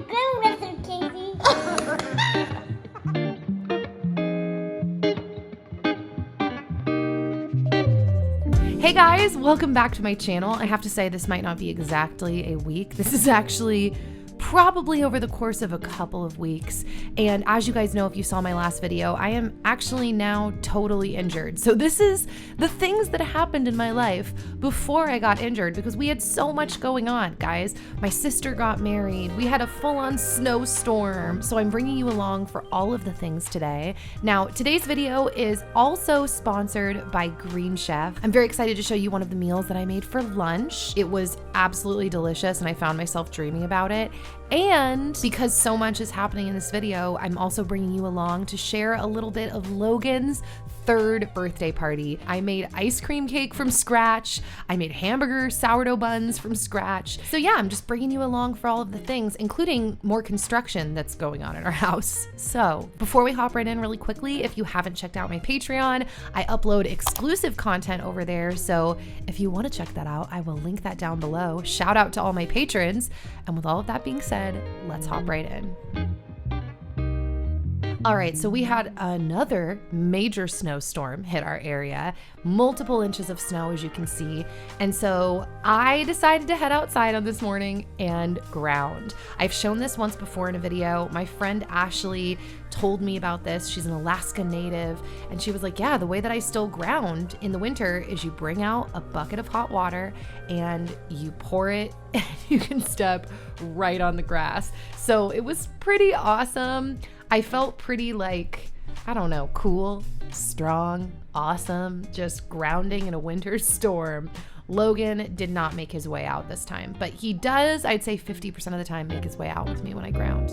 good with her, Casey. Hey guys, welcome back to my channel. I have to say this might not be exactly a week. This is actually probably over the course of a couple of weeks. And as you guys know, if you saw my last video, I am actually now totally injured. So this is the things that happened in my life before I got injured because we had so much going on, guys. My sister got married. We had a full-on snowstorm. So I'm bringing you along for all of the things today. Now, today's video is also sponsored by Green Chef. I'm very excited to show you one of the meals that I made for lunch. It was absolutely delicious and I found myself dreaming about it. And because so much is happening in this video, I'm also bringing you along to share a little bit of Logan's third birthday party. I made ice cream cake from scratch. I made hamburger sourdough buns from scratch. So yeah, I'm just bringing you along for all of the things, including more construction that's going on in our house. So before we hop right in really quickly, if you haven't checked out my Patreon, I upload exclusive content over there. So if you want to check that out, I will link that down below. Shout out to all my patrons. And with all of that being said, let's hop right in. All right, so we had another major snowstorm hit our area, multiple inches of snow as you can see. And so I decided to head outside on this morning and ground. I've shown this once before in a video. My friend Ashley told me about this. She's an Alaska native. And she was like, yeah, the way that I still ground in the winter is you bring out a bucket of hot water and you pour it and you can step right on the grass. So it was pretty awesome. I felt pretty like, I don't know, cool, strong, awesome, just grounding in a winter storm. Logan did not make his way out this time, but he does, I'd say 50% of the time, make his way out with me when I ground.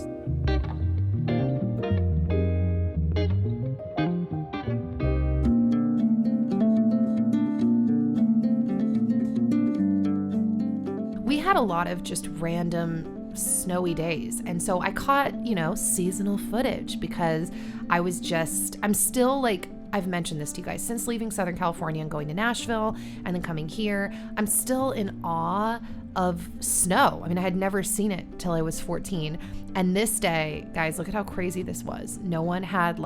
We had a lot of just random snowy days. And so I caught, seasonal footage because I'm still like, I've mentioned this to you guys, since leaving Southern California and going to Nashville and then coming here, I'm still in awe of snow. I mean, I had never seen it till I was 14. And this day, guys, look at how crazy this was. No one had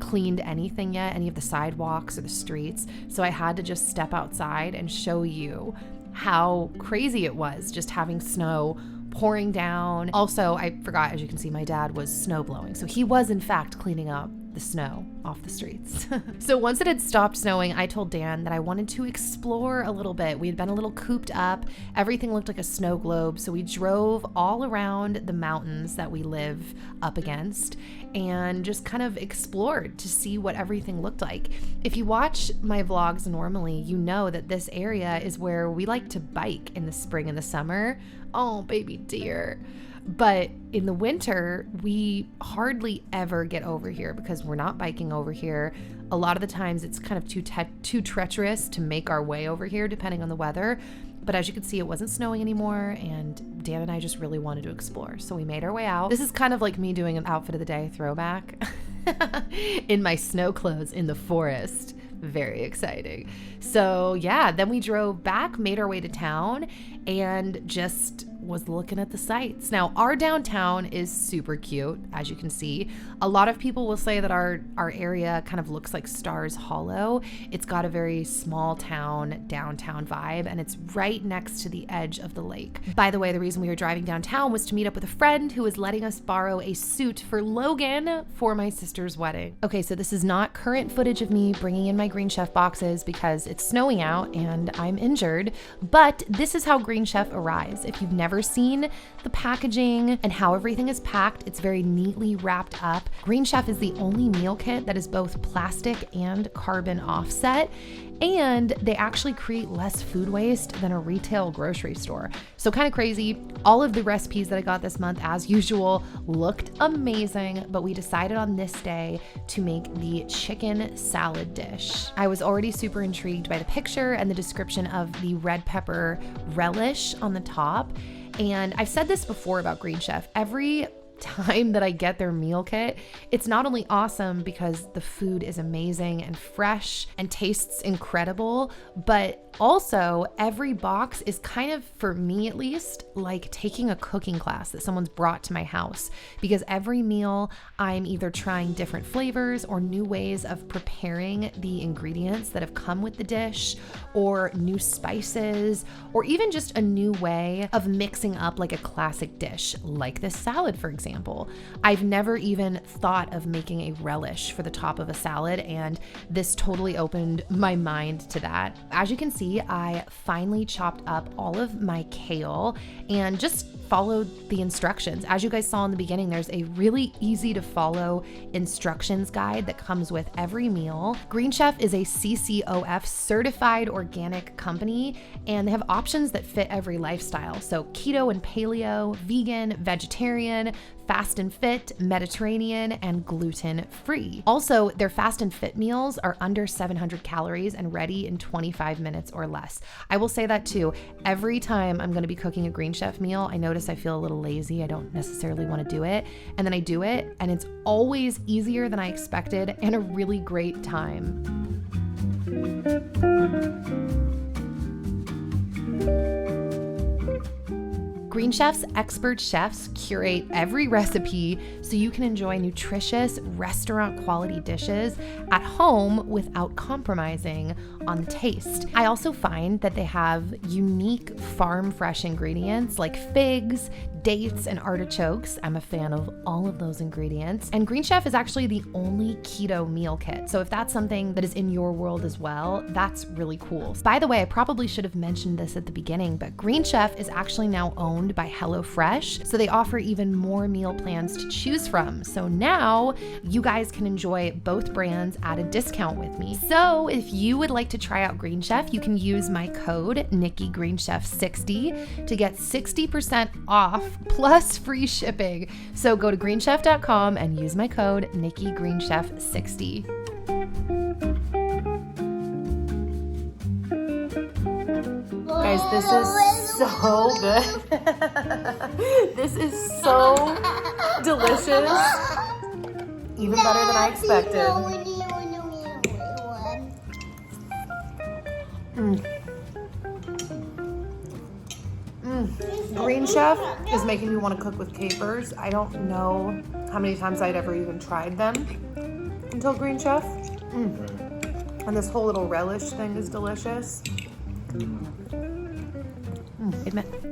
cleaned anything yet, any of the sidewalks or the streets. So I had to just step outside and show you how crazy it was just having snow pouring down. Also, I forgot, as you can see, my dad was snow blowing. So he was in fact cleaning up the snow off the streets. So once it had stopped snowing, I told Dan that I wanted to explore a little bit. We had been a little cooped up. Everything looked like a snow globe. So we drove all around the mountains that we live up against and just kind of explored to see what everything looked like. If you watch my vlogs normally, you know that this area is where we like to bike in the spring and the summer. Oh, baby dear. But in the winter, we hardly ever get over here because we're not biking over here. A lot of the times it's kind of too treacherous to make our way over here depending on the weather. But as you can see, it wasn't snowing anymore and Dan and I just really wanted to explore. So we made our way out. This is kind of like me doing an outfit of the day throwback in my snow clothes in the forest. Very exciting. So yeah, then we drove back, made our way to town, and just was looking at the sights. Now, our downtown is super cute, as you can see. A lot of people will say that our area kind of looks like Stars Hollow. It's got a very small town, downtown vibe, and it's right next to the edge of the lake. By the way, the reason we were driving downtown was to meet up with a friend who was letting us borrow a suit for Logan for my sister's wedding. Okay, so this is not current footage of me bringing in my Green Chef boxes because it's snowing out and I'm injured, but this is how Green Chef arrives. If you've never seen the packaging and how everything is packed, it's very neatly wrapped up. Green Chef is the only meal kit that is both plastic and carbon offset, and they actually create less food waste than a retail grocery store. So kind of crazy. All of the recipes that I got this month, as usual, looked amazing, but we decided on this day to make the chicken salad dish. I was already super intrigued by the picture and the description of the red pepper relish on the top. And I've said this before about Green Chef. Every time that I get their meal kit, it's not only awesome because the food is amazing and fresh and tastes incredible, but also every box is kind of, for me at least, like taking a cooking class that someone's brought to my house, because every meal I'm either trying different flavors or new ways of preparing the ingredients that have come with the dish, or new spices, or even just a new way of mixing up like a classic dish, like this salad, for example. I've never even thought of making a relish for the top of a salad, and this totally opened my mind to that. As you can see, I finally chopped up all of my kale and just followed the instructions. As you guys saw in the beginning, there's a really easy to follow instructions guide that comes with every meal. Green Chef is a CCOF certified organic company, and they have options that fit every lifestyle. So keto and paleo, vegan, vegetarian, fast and fit, Mediterranean, and gluten-free. Also, their fast and fit meals are under 700 calories and ready in 25 minutes or less. I will say that too. Every time I'm gonna be cooking a Green Chef meal, I notice I feel a little lazy. I don't necessarily wanna do it. And then I do it, and it's always easier than I expected and a really great time. Green Chef's expert chefs curate every recipe so you can enjoy nutritious restaurant quality dishes at home without compromising on the taste. I also find that they have unique farm fresh ingredients like figs, dates, and artichokes. I'm a fan of all of those ingredients. And Green Chef is actually the only keto meal kit. So if that's something that is in your world as well, that's really cool. By the way, I probably should have mentioned this at the beginning, but Green Chef is actually now owned by HelloFresh. So they offer even more meal plans to choose from. So now you guys can enjoy both brands at a discount with me. So if you would like to try out Green Chef, you can use my code NikkiGreenChef60 to get 60% off plus free shipping. So go to greenchef.com and use my code NikkiGreenChef60. Guys, this is so good. This is so delicious. Even better than I expected. Green Chef is making me want to cook with capers. I don't know how many times I'd ever even tried them until Green Chef. And this whole little relish thing is delicious.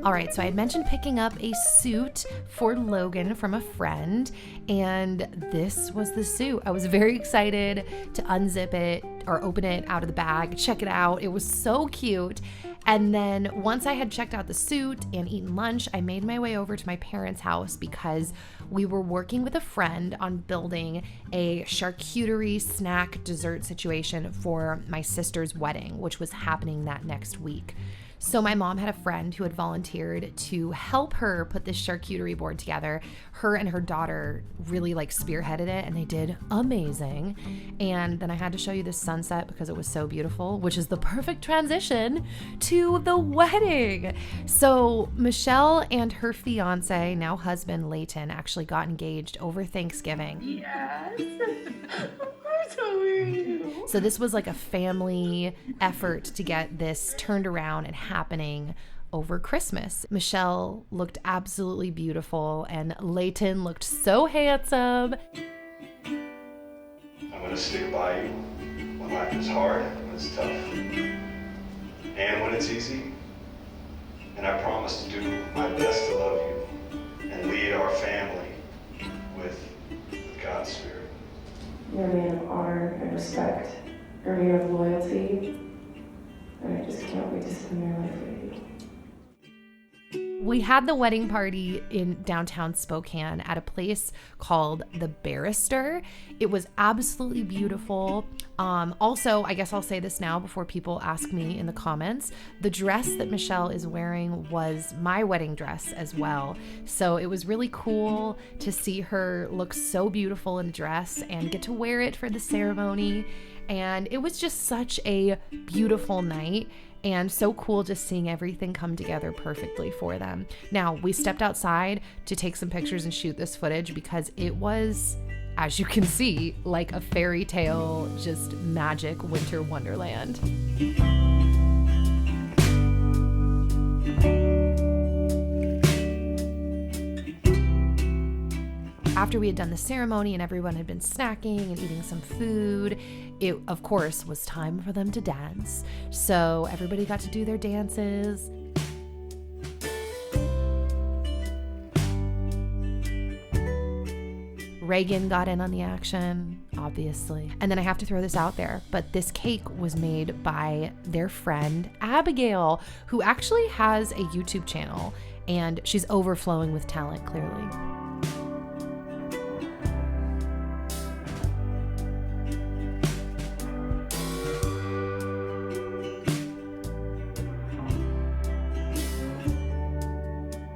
All right, so I had mentioned picking up a suit for Logan from a friend, and this was the suit. I was very excited to unzip it or open it out of the bag, check it out. It was so cute. And then once I had checked out the suit and eaten lunch, I made my way over to my parents' house because we were working with a friend on building a charcuterie snack dessert situation for my sister's wedding, which was happening that next week. So my mom had a friend who had volunteered to help her put this charcuterie board together. Her and her daughter really spearheaded it, and they did amazing. And then I had to show you this sunset because it was so beautiful, which is the perfect transition to the wedding. So Michelle and her fiance, now husband Layton, actually got engaged over Thanksgiving. Yes. So this was like a family effort to get this turned around and happening over Christmas. Michelle looked absolutely beautiful, and Layton looked so handsome. I'm going to stick by you when life is hard, when it's tough, and when it's easy. And I promise to do my best to love you and lead our family with God's Spirit. You're a man of honor and respect. You're a man of loyalty. And I just can't wait to spend my life with you. We had the wedding party in downtown Spokane at a place called The Barrister. It was absolutely beautiful. Also, I guess I'll say this now before people ask me in the comments, the dress that Michelle is wearing was my wedding dress as well. So it was really cool to see her look so beautiful in a dress and get to wear it for the ceremony. And it was just such a beautiful night. And so cool just seeing everything come together perfectly for them. Now, we stepped outside to take some pictures and shoot this footage because it was, as you can see, like a fairy tale, just magic winter wonderland. After we had done the ceremony and everyone had been snacking and eating some food, it, of course, was time for them to dance. So everybody got to do their dances. Reagan got in on the action, obviously. And then I have to throw this out there, but this cake was made by their friend, Abigail, who actually has a YouTube channel, and she's overflowing with talent, clearly.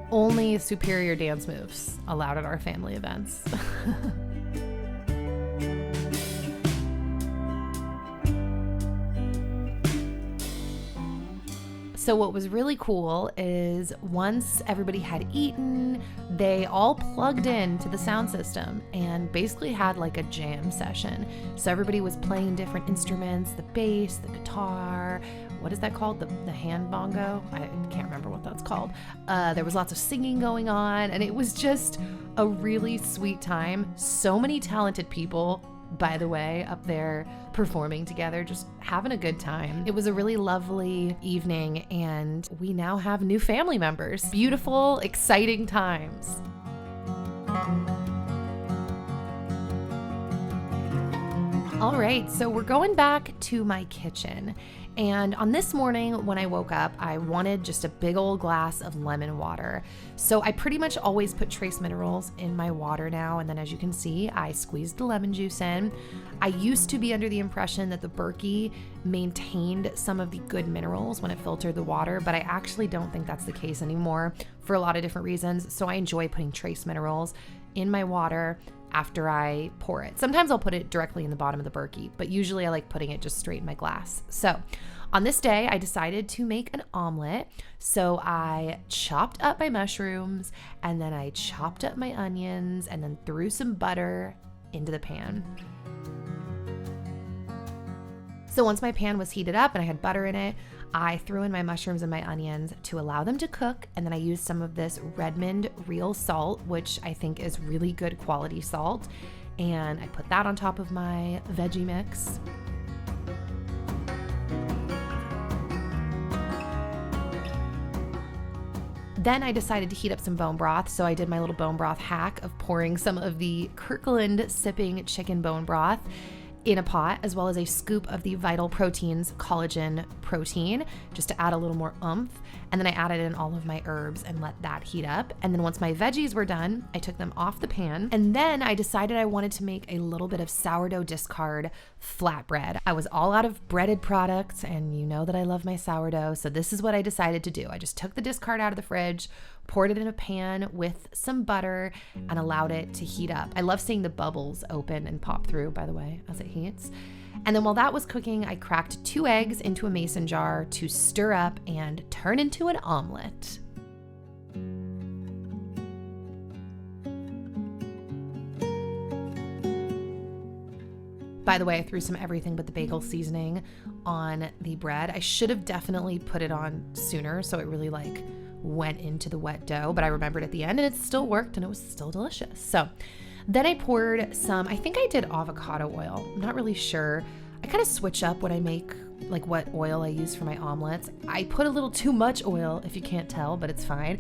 Only superior dance moves allowed at our family events. So what was really cool is once everybody had eaten, they all plugged in to the sound system and basically had like a jam session. So everybody was playing different instruments, the bass, the guitar, what is that called? The hand bongo? I can't remember what that's called. There was lots of singing going on, and it was just a really sweet time. So many talented people, by the way, up there performing together, just having a good time. It was a really lovely evening, and we now have new family members. Beautiful, exciting times. All right, so we're going back to my kitchen. And on this morning when I woke up, I wanted just a big old glass of lemon water. So I pretty much always put trace minerals in my water now. And then as you can see, I squeezed the lemon juice in. I used to be under the impression that the Berkey maintained some of the good minerals when it filtered the water, but I actually don't think that's the case anymore for a lot of different reasons. So I enjoy putting trace minerals in my water after I pour it. Sometimes I'll put it directly in the bottom of the Berkey, but usually I like putting it just straight in my glass. So on this day, I decided to make an omelet. So I chopped up my mushrooms, and then I chopped up my onions, and then threw some butter into the pan. So once my pan was heated up and I had butter in it, I threw in my mushrooms and my onions to allow them to cook, and then I used some of this Redmond real salt, which I think is really good quality salt, and I put that on top of my veggie mix. Then I decided to heat up some bone broth, so I did my little bone broth hack of pouring some of the Kirkland sipping chicken bone broth in a pot, as well as a scoop of the Vital Proteins collagen protein, just to add a little more oomph. And then I added in all of my herbs and let that heat up. And then once my veggies were done, I took them off the pan. And then I decided I wanted to make a little bit of sourdough discard flatbread. I was all out of breaded products, and you know that I love my sourdough. So this is what I decided to do. I just took the discard out of the fridge, poured it in a pan with some butter, and allowed it to heat up. I love seeing the bubbles open and pop through, by the way, as it heats. And then while that was cooking, I cracked 2 eggs into a mason jar to stir up and turn into an omelet. By the way, I threw some everything but the bagel seasoning on the bread. I should have definitely put it on sooner so it really went into the wet dough, but I remembered at the end and it still worked and it was still delicious. So then I poured some, I think I did avocado oil. I'm not really sure. I kind of switch up when I make what oil I use for my omelets. I put a little too much oil, if you can't tell, but it's fine.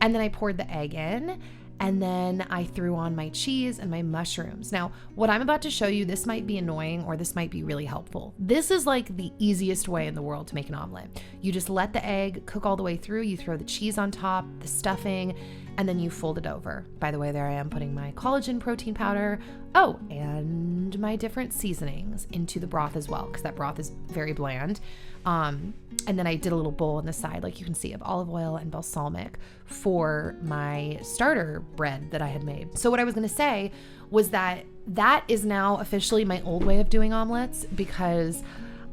And then I poured the egg in, and then I threw on my cheese and my mushrooms. Now, what I'm about to show you, this might be annoying or this might be really helpful. This is the easiest way in the world to make an omelet. You just let the egg cook all the way through, you throw the cheese on top, the stuffing, and then you fold it over. By the way, there I am putting my collagen protein powder, and my different seasonings into the broth as well, because that broth is very bland. And then I did a little bowl on the side, like you can see, of olive oil and balsamic for my starter bread that I had made. So what I was going to say was that is now officially my old way of doing omelets, because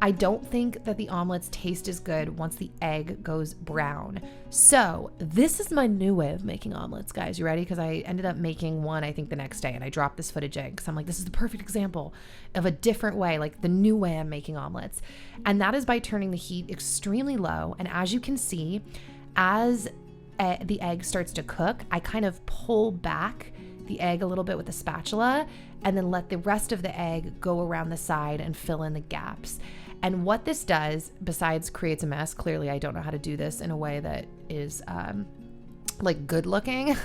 I don't think that the omelets taste as good once the egg goes brown. So this is my new way of making omelets, guys. You ready? Because I ended up making one, I think, the next day, and I dropped this footage in because I'm like, this is the perfect example of a different way, like the new way I'm making omelets. And that is by turning the heat extremely low. And as you can see, as the egg starts to cook, I kind of pull back the egg a little bit with a spatula and then let the rest of the egg go around the side and fill in the gaps. And what this does, besides creates a mess, clearly I don't know how to do this in a way that is like good looking,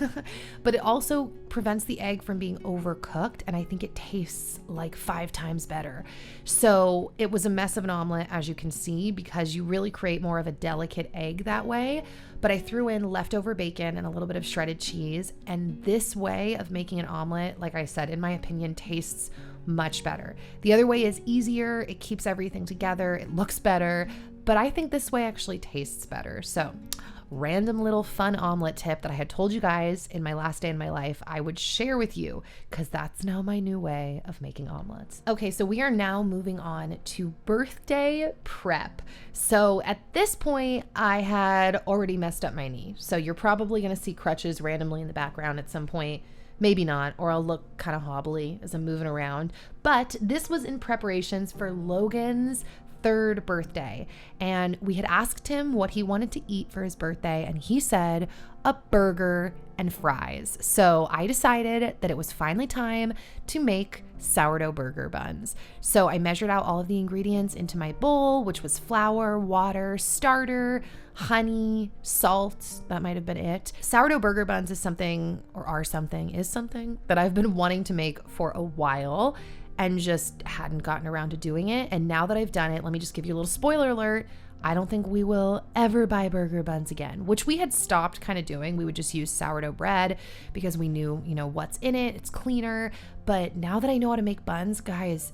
but it also prevents the egg from being overcooked, and I think it tastes like 5 times better. So it was a mess of an omelet, as you can see, because you really create more of a delicate egg that way. But I threw in leftover bacon and a little bit of shredded cheese, and this way of making an omelet, like I said, in my opinion, tastes much better. The other way is easier, it keeps everything together, it looks better, but I think this way actually tastes better. So random little fun omelet tip that I had told you guys in my last day in my life I would share with you, because that's now my new way of making omelets. Okay, so we are now moving on to birthday prep. So at this point, I had already messed up my knee. So you're probably going to see crutches randomly in the background at some point. Maybe not, or I'll look kind of hobbly as I'm moving around. But this was in preparations for Logan's 3rd birthday, and we had asked him what he wanted to eat for his birthday, and he said a burger and fries. So I decided that it was finally time to make sourdough burger buns. So I measured out all of the ingredients into my bowl, which was flour, water, starter, honey, salt. That might have been it. Sourdough burger buns is something that I've been wanting to make for a while and just hadn't gotten around to doing it. And now that I've done it, let me just give you a little spoiler alert. I don't think we will ever buy burger buns again, which we had stopped kind of doing. We would just use sourdough bread because we knew, what's in it. It's cleaner. But now that I know how to make buns, guys,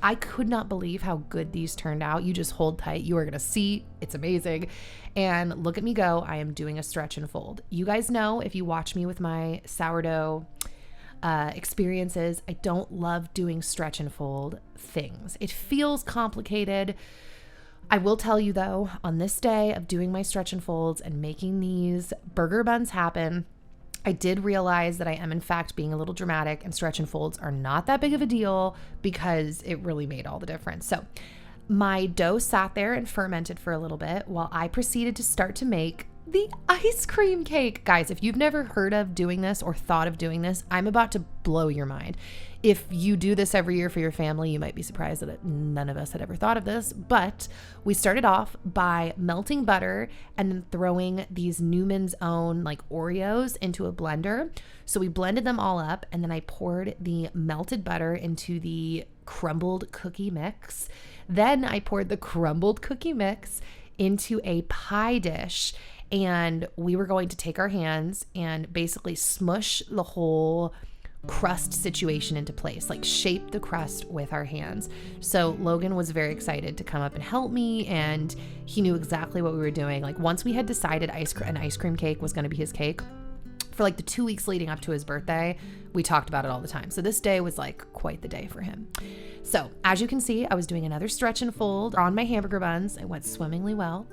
I could not believe how good these turned out. You just hold tight. You are going to see. It's amazing. And look at me go. I am doing a stretch and fold. You guys know, if you watch me with my sourdough experiences, I don't love doing stretch and fold things. It feels complicated. I will tell you though, on this day of doing my stretch and folds and making these burger buns happen, I did realize that I am in fact being a little dramatic, and stretch and folds are not that big of a deal because it really made all the difference. So my dough sat there and fermented for a little bit while I proceeded to start to make the ice cream cake. Guys, if you've never heard of doing this or thought of doing this, I'm about to blow your mind. If you do this every year for your family, you might be surprised that none of us had ever thought of this, but we started off by melting butter and then throwing these Newman's Own Oreos into a blender. So we blended them all up, and then I poured the melted butter into the crumbled cookie mix. Then I poured the crumbled cookie mix into a pie dish, and we were going to take our hands and basically smush the whole crust situation into place, shape the crust with our hands. So Logan was very excited to come up and help me, and he knew exactly what we were doing. Once we had decided an ice cream cake was going to be his cake, for the 2 weeks leading up to his birthday, we talked about it all the time. So this day was quite the day for him. So as you can see, I was doing another stretch and fold on my hamburger buns. It went swimmingly well.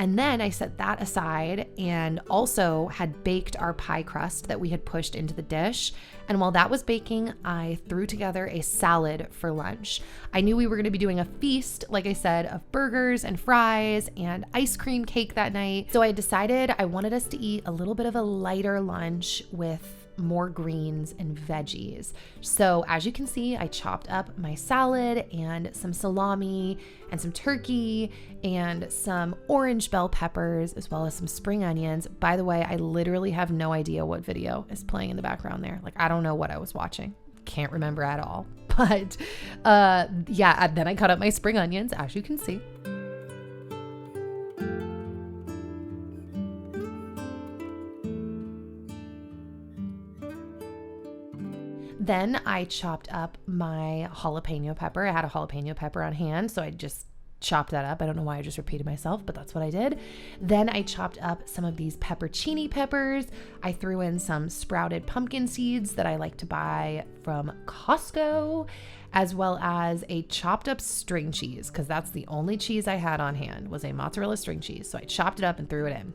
And then I set that aside and also had baked our pie crust that we had pushed into the dish. And while that was baking, I threw together a salad for lunch. I knew we were going to be doing a feast, like I said, of burgers and fries and ice cream cake that night. So I decided I wanted us to eat a little bit of a lighter lunch with more greens and veggies. So as you can see, I chopped up my salad and some salami and some turkey and some orange bell peppers, as well as some spring onions. By the way, I literally have no idea what video is playing in the background there. I don't know what I was watching. Can't remember at all. But then I cut up my spring onions, as you can see. Then I chopped up my jalapeno pepper. I had a jalapeno pepper on hand, so I just chop that up. I don't know why I just repeated myself, but that's what I did. Then I chopped up some of these peppercini peppers. I threw in some sprouted pumpkin seeds that I like to buy from Costco, as well as a chopped up string cheese, because that's the only cheese I had on hand was a mozzarella string cheese. So I chopped it up and threw it in.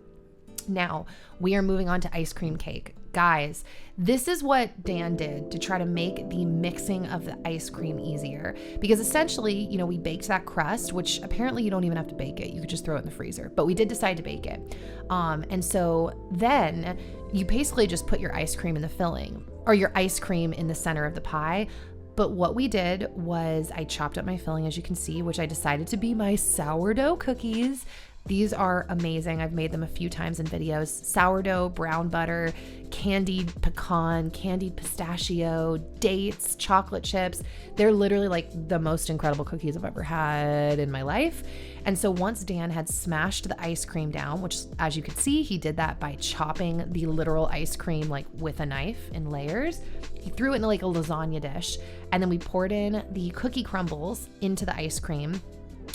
Now we are moving on to ice cream cake. Guys, this is what Dan did to try to make the mixing of the ice cream easier, because essentially, you know, we baked that crust, which apparently you don't even have to bake it. You could just throw it in the freezer, but we did decide to bake it. And so then you basically just put your ice cream in the filling, or your ice cream in the center of the pie. But what we did was I chopped up my filling, as you can see, which I decided to be my sourdough cookies. These are amazing. I've made them a few times in videos. Sourdough, brown butter, candied pecan, candied pistachio, dates, chocolate chips. They're literally like the most incredible cookies I've ever had in my life. And so once Dan had smashed the ice cream down, which as you could see, he did that by chopping the literal ice cream like with a knife in layers. He threw it in like a lasagna dish, and then we poured in the cookie crumbles into the ice cream.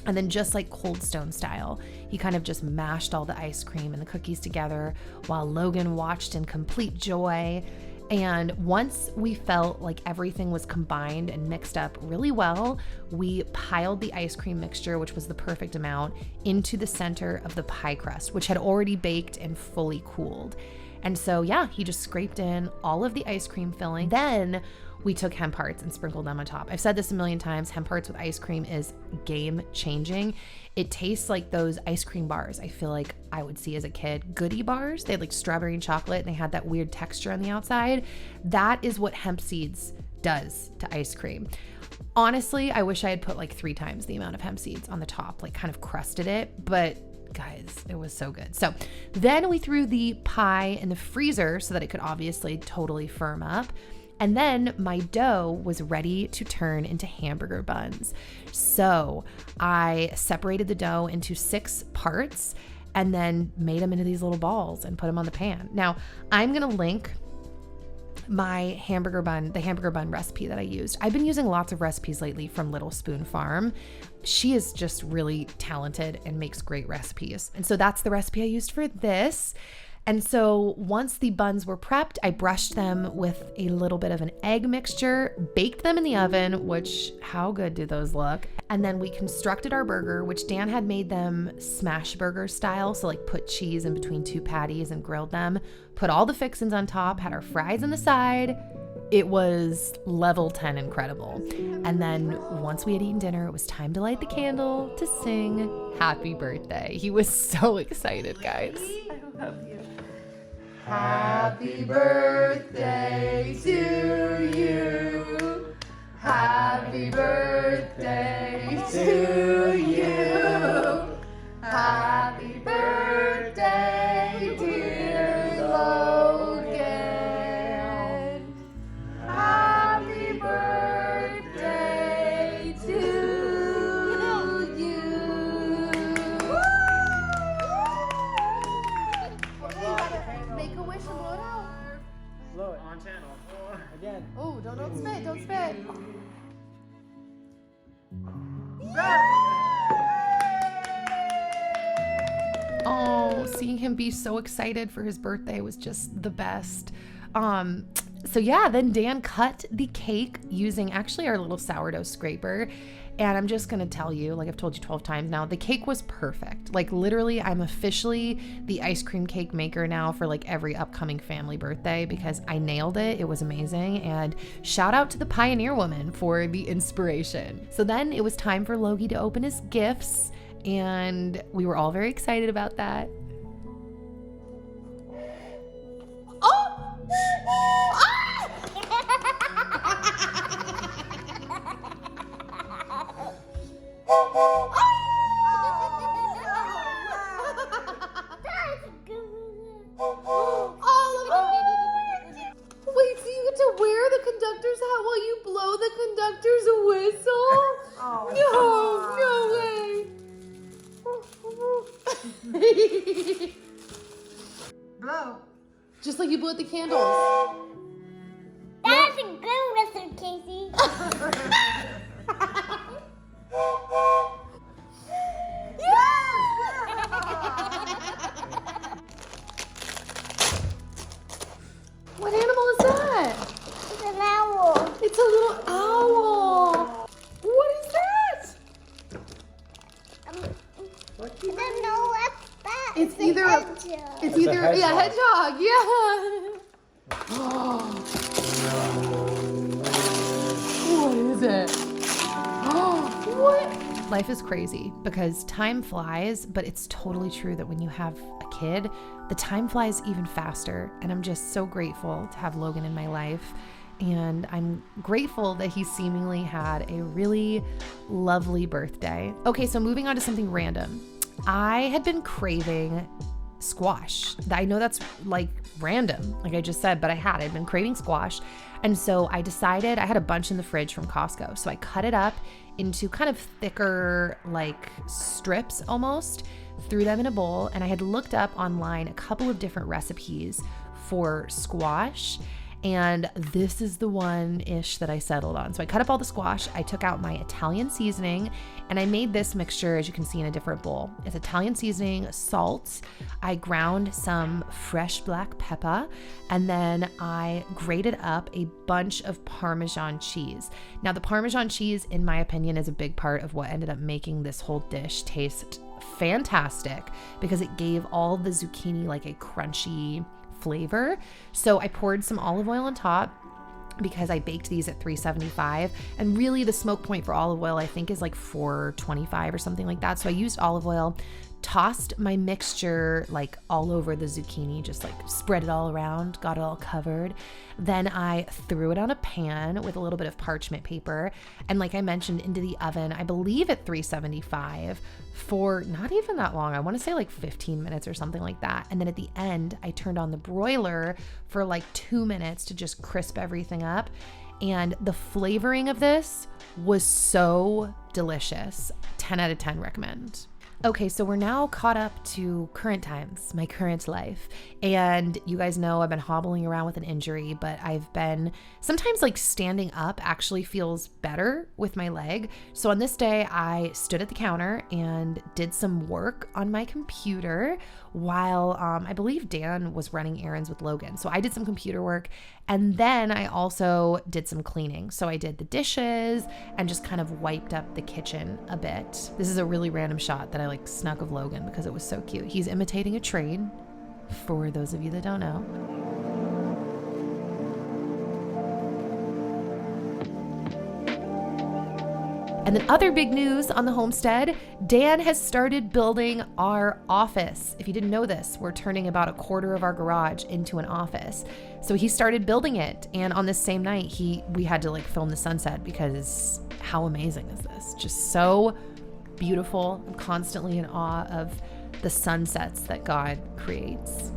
And then just like Cold Stone style, he kind of just mashed all the ice cream and the cookies together while Logan watched in complete joy. And once we felt like everything was combined and mixed up really well, we piled the ice cream mixture, which was the perfect amount, into the center of the pie crust, which had already baked and fully cooled. And so, yeah, he just scraped in all of the ice cream filling. Then we took hemp hearts and sprinkled them on top. I've said this a million times, hemp hearts with ice cream is game changing. It tastes like those ice cream bars I feel like I would see as a kid. Goodie bars, they had like strawberry and chocolate, and they had that weird texture on the outside. That is what hemp seeds does to ice cream. Honestly, I wish I had put like 3 times the amount of hemp seeds on the top, like kind of crusted it, but guys, it was so good. So then we threw the pie in the freezer so that it could obviously totally firm up. And then my dough was ready to turn into hamburger buns. So I separated the dough into 6 parts and then made them into these little balls and put them on the pan. Now I'm going to link the hamburger bun recipe that I used. I've been using lots of recipes lately from Little Spoon Farm. She is just really talented and makes great recipes. And so that's the recipe I used for this. And so once the buns were prepped, I brushed them with a little bit of an egg mixture, baked them in the oven, which how good do those look? And then we constructed our burger, which Dan had made them smash burger style. So like put cheese in between 2 patties and grilled them, put all the fixins on top, had our fries on the side. It was level 10 incredible. And then once we had eaten dinner, it was time to light the candle to sing happy birthday. He was so excited, guys. I love you. Happy birthday to you. Happy birthday to you. Happy birthday, dear Logan. Happy birthday to you. Make a wish and blow it out. Blow it. On channel. Again. Oh, don't spit, don't spit. Oh, seeing him be so excited for his birthday was just the best. So yeah, then Dan cut the cake using actually our little sourdough scraper. And I'm just going to tell you, like I've told you 12 times now, the cake was perfect. Like literally, I'm officially the ice cream cake maker now for like every upcoming family birthday because I nailed it. It was amazing. And shout out to the Pioneer Woman for the inspiration. So then it was time for Logie to open his gifts. And we were all very excited about that. Wait, so you get to wear the conductor's hat while you blow the conductor's whistle? No way. Blow. Just like you blew at the candles. That's a good whistle, Casey. little owl. What is that? I don't know what's that. It's a either a- hedgehog. It's either a yeah, hedgehog. hedgehog. Yeah. What is it? What? Life is crazy because time flies, but it's totally true that when you have a kid, the time flies even faster. And I'm just so grateful to have Logan in my life. And I'm grateful that he seemingly had a really lovely birthday. Okay, so moving on to something random. I had been craving squash. I know that's like random, like I just said, but I'd been craving squash. And so I decided, I had a bunch in the fridge from Costco. So I cut it up into kind of thicker, like strips almost, threw them in a bowl. And I had looked up online a couple of different recipes for squash. And this is the one-ish that I settled on. So I cut up all the squash, I took out my Italian seasoning, and I made this mixture, as you can see, in a different bowl. It's Italian seasoning, salt, I ground some fresh black pepper, and then I grated up a bunch of Parmesan cheese. Now, the Parmesan cheese, in my opinion, is a big part of what ended up making this whole dish taste fantastic, because it gave all the zucchini like a crunchy flavor. So I poured some olive oil on top because I baked these at 375, and really the smoke point for olive oil I think is like 425 or something like that. So I used olive oil, tossed my mixture like all over the zucchini, just like spread it all around, got it all covered. Then I threw it on a pan with a little bit of parchment paper, and like I mentioned, into the oven, I believe at 375 for not even that long. I want to say like 15 minutes or something like that. And then at the end, I turned on the broiler for like 2 minutes to just crisp everything up. And the flavoring of this was so delicious. 10 out of 10 recommend. Okay, so we're now caught up to current times, my current life. And you guys know I've been hobbling around with an injury, but I've been sometimes like standing up actually feels better with my leg. So on this day, I stood at the counter and did some work on my computer while I believe Dan was running errands with Logan. So I did some computer work, and then I also did some cleaning. So I did the dishes and just kind of wiped up the kitchen a bit. This is a really random shot that I like snuck of Logan because it was so cute. He's imitating a train, for those of you that don't know. And then other big news on the homestead, Dan has started building our office. If you didn't know this, we're turning about a quarter of our garage into an office. So he started building it. And on this same night, we had to like film the sunset because how amazing is this? Just so beautiful. I'm constantly in awe of the sunsets that God creates.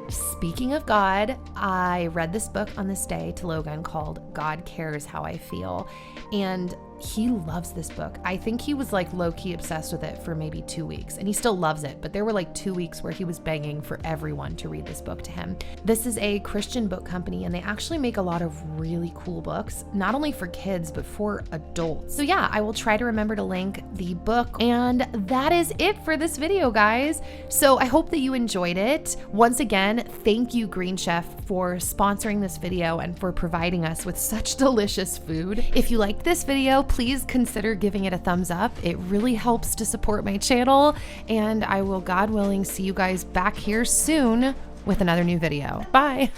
Speaking of God, I read this book on this day to Logan called God Cares How I Feel, and he loves this book. I think he was like low-key obsessed with it for maybe 2 weeks, and he still loves it, but there were like 2 weeks where he was begging for everyone to read this book to him. This is a Christian book company, and they actually make a lot of really cool books, not only for kids, but for adults. So yeah, I will try to remember to link the book, and that is it for this video, guys. So I hope that you enjoyed it. Once again, thank you, Green Chef, for sponsoring this video and for providing us with such delicious food. If you liked this video, please consider giving it a thumbs up. It really helps to support my channel, and I will, God willing, see you guys back here soon with another new video. Bye.